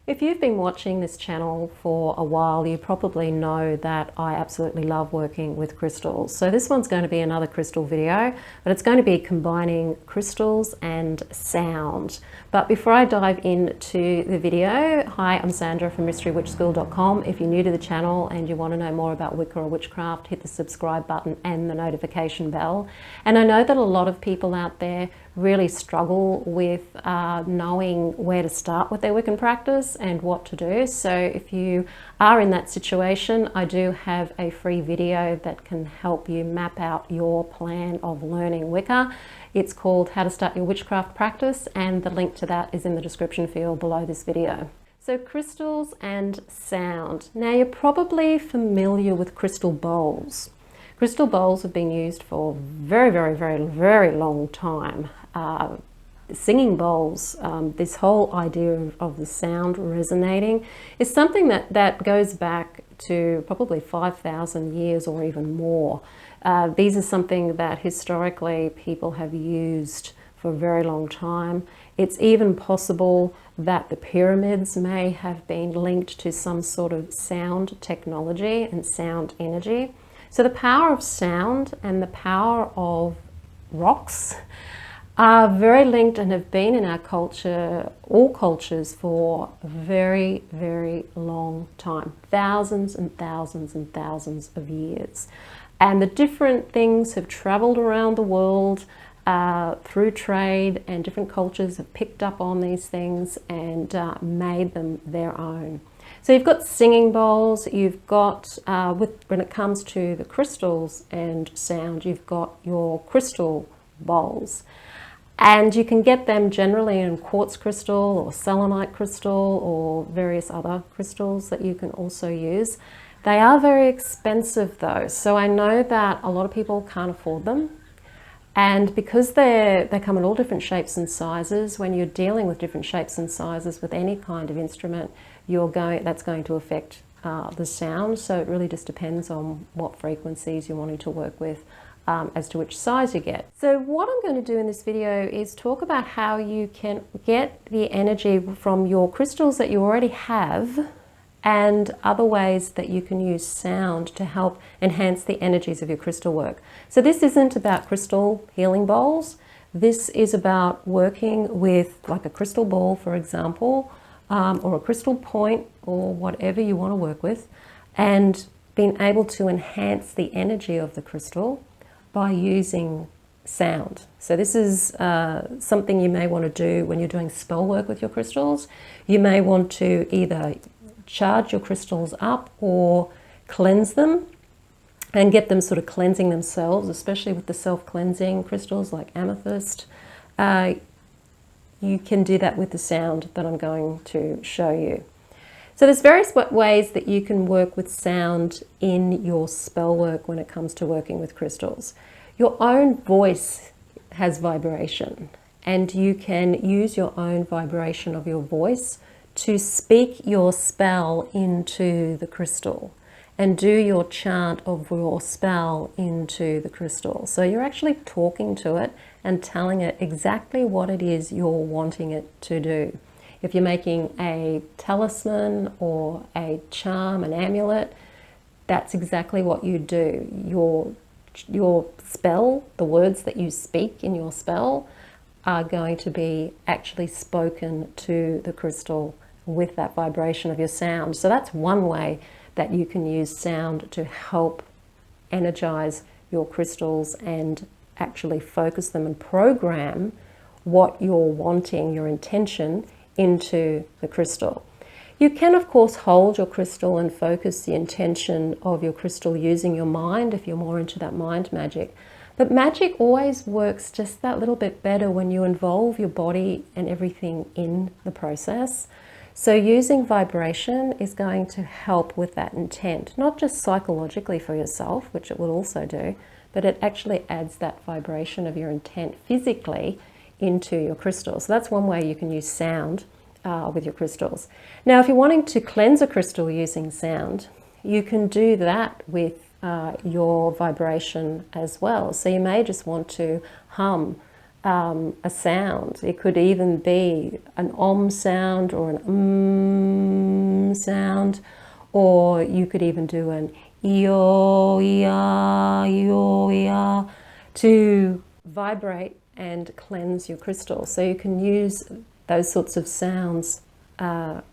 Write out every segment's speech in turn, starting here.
If you've been watching this channel for a while, you probably know that I absolutely love working with crystals. So this one's going to be another crystal video, but it's going to be combining crystals and sound. But before I dive into the video, hi, I'm Sandra from mysterywitchschool.com. If you're new to the channel and you want to know more about Wicca or witchcraft, hit the subscribe button and the notification bell. And I know that a lot of people out there really struggle with knowing where to start with their Wiccan practice and what to do. So if you are in that situation, I do have a free video that can help you map out your plan of learning Wicca. It's called How to Start Your Witchcraft Practice, and the link to that is in the description field below this video. So crystals and sound. Now you're probably familiar with crystal bowls. Crystal bowls have been used for very long time. Singing bowls, this whole idea of the sound resonating is something that goes back to probably 5,000 years or even more. These are something that historically people have used for a very long time. It's even possible that the pyramids may have been linked to some sort of sound technology and sound energy. So the power of sound and the power of rocks are very linked and have been in our culture, all cultures, for a very long time. Thousands and thousands and thousands of years. And the different things have traveled around the world through trade, and different cultures have picked up on these things and made them their own. So you've got singing bowls, you've got, when it comes to the crystals and sound, you've got your crystal bowls. And you can get them generally in quartz crystal or selenite crystal or various other crystals that you can also use. They are very expensive though, so I know that a lot of people can't afford them. And because they come in all different shapes and sizes, when you're dealing with different shapes and sizes with any kind of instrument, that's going to affect the sound. So it really just depends on what frequencies you're wanting to work with as to which size you get. So what I'm going to do in this video is talk about how you can get the energy from your crystals that you already have, and other ways that you can use sound to help enhance the energies of your crystal work. So this isn't about crystal healing bowls. This is about working with like a crystal ball, for example, or a crystal point, or whatever you want to work with, and being able to enhance the energy of the crystal by using sound. So this is something you may want to do when you're doing spell work with your crystals. You may want to either charge your crystals up or cleanse them and get them sort of cleansing themselves, especially with the self-cleansing crystals like amethyst. You can do that with the sound that I'm going to show you. So there's various ways that you can work with sound in your spell work when it comes to working with crystals. Your own voice has vibration, and you can use your own vibration of your voice to speak your spell into the crystal and do your chant of your spell into the crystal. So you're actually talking to it and telling it exactly what it is you're wanting it to do. If you're making a talisman or a charm, an amulet, that's exactly what you do. Your spell, the words that you speak in your spell, are going to be actually spoken to the crystal with that vibration of your sound. So that's one way that you can use sound to help energize your crystals and actually focus them and program what you're wanting, your intention, into the crystal. You can of course hold your crystal and focus the intention of your crystal using your mind if you're more into that mind magic. But magic always works just that little bit better when you involve your body and everything in the process. So using vibration is going to help with that intent, not just psychologically for yourself, which it will also do, but it actually adds that vibration of your intent physically into your crystals. So that's one way you can use sound with your crystals. Now, if you're wanting to cleanse a crystal using sound, you can do that with your vibration as well. So you may just want to hum a sound. It could even be an om sound or an sound, or you could even do an yo ya to vibrate and cleanse your crystal. So you can use those sorts of sounds for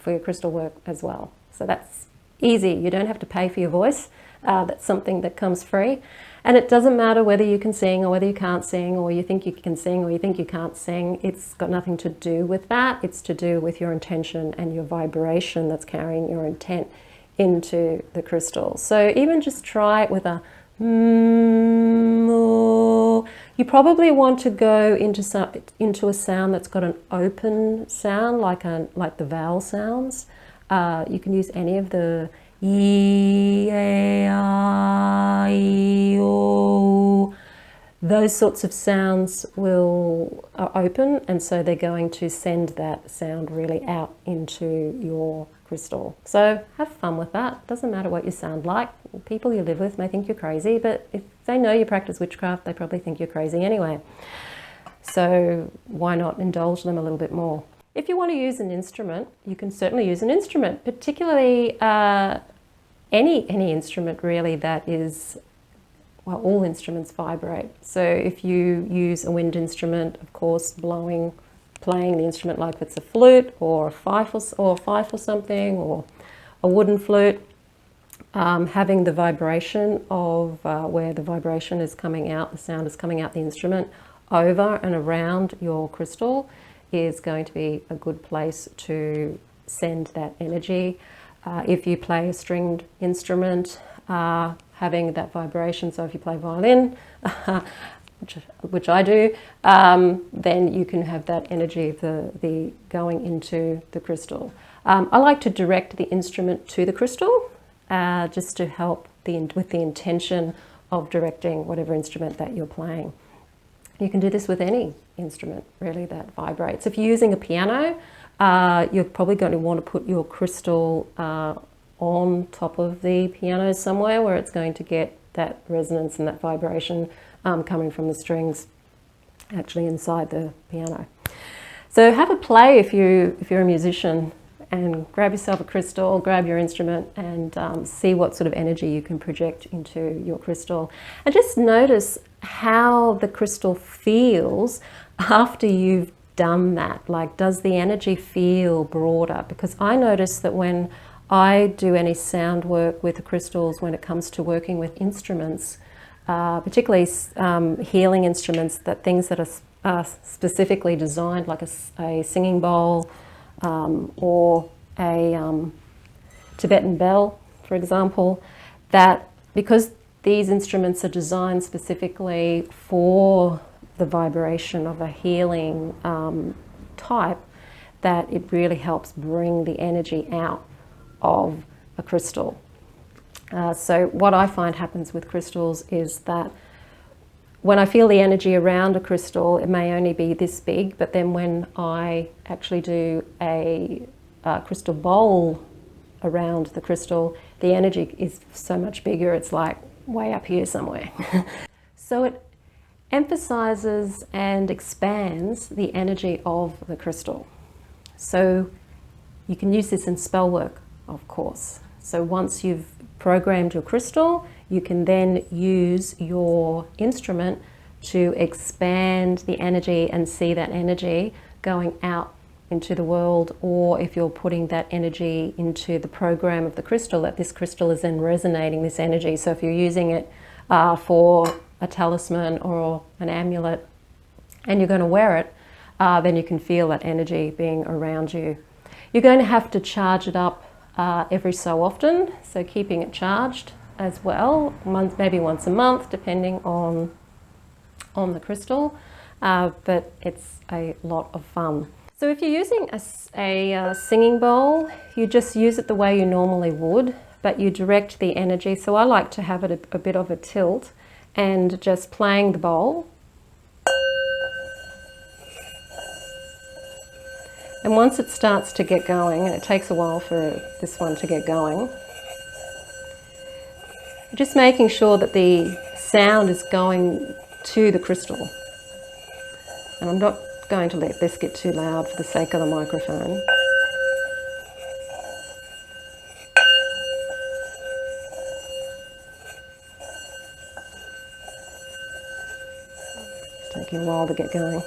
your crystal work as well. So that's easy. You don't have to pay for your voice. That's something that comes free. And it doesn't matter whether you can sing or whether you can't sing, or you think you can sing or you think you can't sing. It's got nothing to do with that. It's to do with your intention and your vibration that's carrying your intent into the crystal. So even just try it with a you probably want to go into a sound that's got an open sound, like the vowel sounds. You can use any of the those sorts of sounds are open, and so they're going to send that sound really out into your crystal. So have fun with that. Doesn't matter what you sound like. People you live with may think you're crazy, but if they know you practice witchcraft, they probably think you're crazy anyway. So why not indulge them a little bit more? If you want to use an instrument, you can certainly use an instrument, particularly any instrument really that is, well, all instruments vibrate. So if you use a wind instrument, of course, playing the instrument like it's a flute or a fife or something, or a wooden flute, having the vibration of where the vibration is coming out, the sound is coming out the instrument over and around your crystal is going to be a good place to send that energy. If you play a stringed instrument, having that vibration, so if you play violin, which I do, then you can have that energy of the going into the crystal. I like to direct the instrument to the crystal, just to help with the intention of directing whatever instrument that you're playing. You can do this with any instrument really that vibrates. If you're using a piano, you're probably going to want to put your crystal on top of the piano somewhere where it's going to get that resonance and that vibration coming from the strings actually inside the piano. So have a play if you're a musician, and grab yourself a crystal, grab your instrument, and see what sort of energy you can project into your crystal. And just notice how the crystal feels after you've done that. Like, does the energy feel broader? Because I notice that when I do any sound work with the crystals, when it comes to working with instruments, particularly healing instruments, things that are specifically designed, like a singing bowl, or a Tibetan bell, for example, that because these instruments are designed specifically for the vibration of a healing type, that it really helps bring the energy out of a crystal. So what I find happens with crystals is that when I feel the energy around a crystal, it may only be this big, but then when I actually do a crystal bowl around the crystal, the energy is so much bigger, it's like way up here somewhere. So it emphasizes and expands the energy of the crystal. So you can use this in spell work, of course. So once you've programmed your crystal, you can then use your instrument to expand the energy and see that energy going out into the world, or if you're putting that energy into the program of the crystal, that this crystal is then resonating this energy. So if you're using it for a talisman or an amulet and you're going to wear it, then you can feel that energy being around you. You're going to have to charge it up every so often, so keeping it charged as well, maybe once a month, depending on the crystal, but it's a lot of fun. So if you're using a singing bowl, you just use it the way you normally would, but you direct the energy. So I like to have it a bit of a tilt and just playing the bowl. And once it starts to get going, and it takes a while for this one to get going, just making sure that the sound is going to the crystal. And I'm not going to let this get too loud for the sake of the microphone. It's taking a while to get going.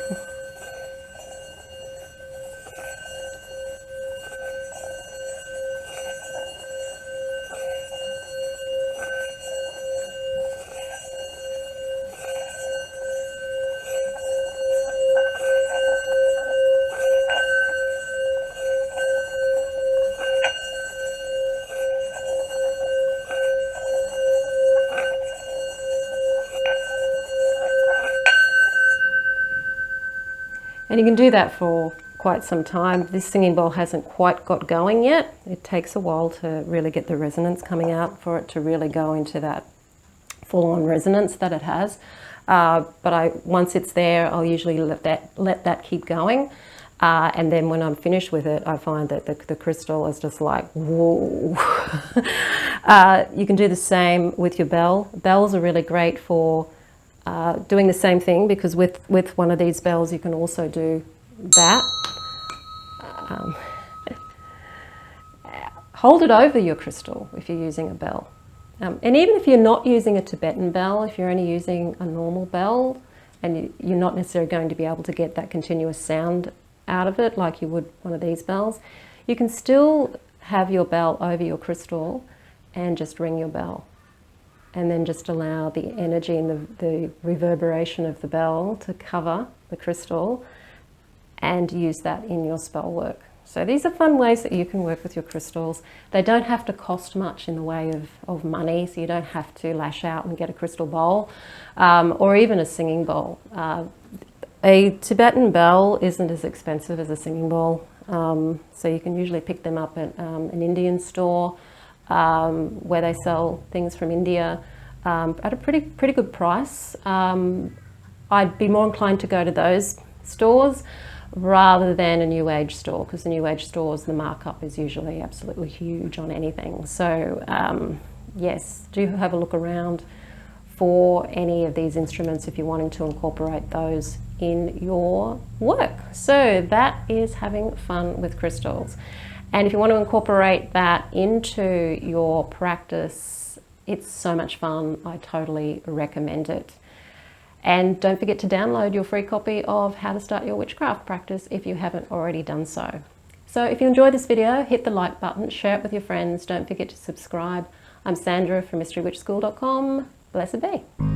And you can do that for quite some time. This singing bowl hasn't quite got going yet. It takes a while to really get the resonance coming out, for it to really go into that full-on resonance that it has. But once it's there, I'll usually let that keep going. And then when I'm finished with it, I find that the crystal is just like, whoa. You can do the same with your bell. Bells are really great for doing the same thing, because with one of these bells you can also do that. Hold it over your crystal if you're using a bell. And even if you're not using a Tibetan bell, if you're only using a normal bell and you're not necessarily going to be able to get that continuous sound out of it like you would one of these bells, you can still have your bell over your crystal and just ring your bell. And then just allow the energy and the reverberation of the bell to cover the crystal, and use that in your spell work. So these are fun ways that you can work with your crystals. They don't have to cost much in the way of money, so you don't have to lash out and get a crystal bowl or even a singing bowl. A Tibetan bell isn't as expensive as a singing bowl, so you can usually pick them up at an Indian store where they sell things from India at a pretty good price. I'd be more inclined to go to those stores rather than a New Age store, because the New Age stores, the markup is usually absolutely huge on anything. So yes, do have a look around for any of these instruments if you're wanting to incorporate those in your work. So that is having fun with crystals. And if you want to incorporate that into your practice, it's so much fun. I totally recommend it. And don't forget to download your free copy of How to Start Your Witchcraft Practice if you haven't already done so. So if you enjoyed this video, hit the like button, share it with your friends. Don't forget to subscribe. I'm Sandra from MysteryWitchSchool.com. Blessed be.